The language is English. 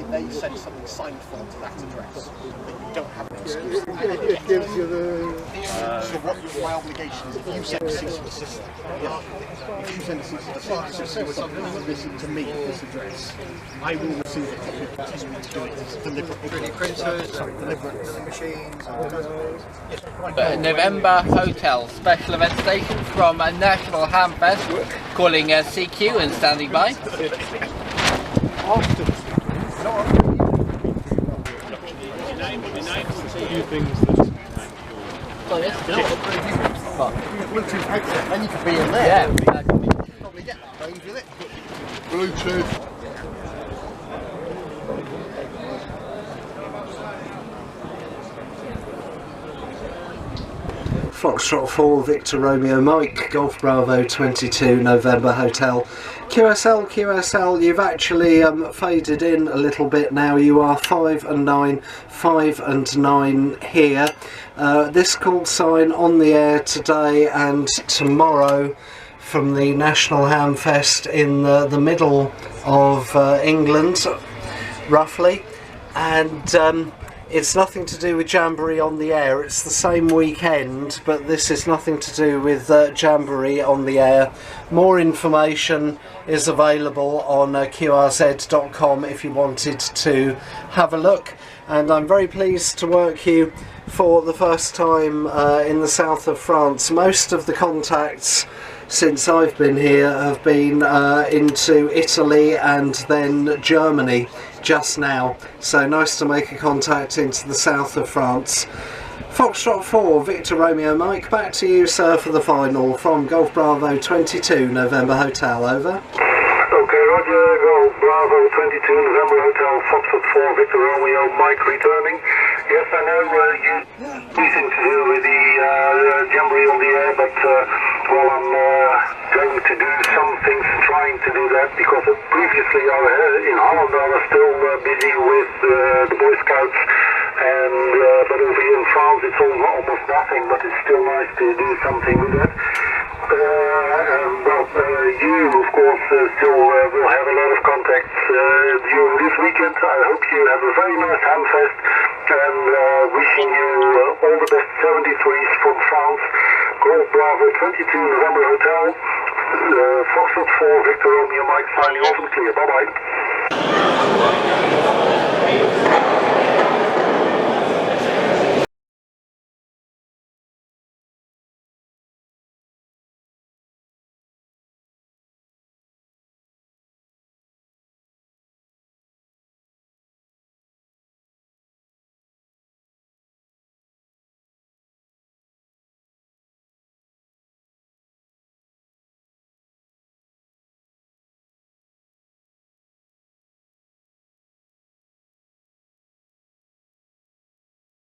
They send something signed for to that address, but you don't have an excuse. It gives you the... So what my obligation is, if you send a cease and desist, if you send a cease and desist to me at this address, I will receive a copy of the testimony to do it deliberately. 3D printers, deliberate machines. November Hotel special event station from National Hamfest, calling CQ and standing by. Bluetooth headset, then you could be in there. Yeah, exactly. Probably get that range with it. Bluetooth. Foxtrot 4, Victor Romeo Mike, Golf Bravo 22, November Hotel. QSL, you've actually faded in a little bit now. You are 5 and 9, 5 and 9 here. This call sign on the air today and tomorrow from the National Hamfest in the middle of England, roughly. And it's nothing to do with Jamboree on the air. It's the same weekend, but this is nothing to do with Jamboree on the air. More information is available on qrz.com if you wanted to have a look. And I'm very pleased to work you for the first time in the south of France. Most of the contacts since I've been here have been into Italy and then Germany just now, so nice to make a contact into the south of France. Foxtrot 4, Victor Romeo Mike, back to you sir for the final from Golf Bravo 22, November Hotel, over. Okay, roger, Golf Bravo 22, November Hotel, Foxtrot 4, Victor Romeo Mike returning. Yes, I know you anything to do with the Jamboree on the air, but well, I'm going to do some things trying to do that, because previously in Holland I was still busy with the Boy Scouts, and but over here in France it's almost nothing, but it's still nice to do something with that. Well, you of course still will have a lot of contacts during this weekend. I hope you have a very nice Hamfest, and wishing you all the best 73s from France. Golf Bravo 22, November Hotel, Foxtrot 4, Victor Romeo Mike signing off and clear. Bye bye.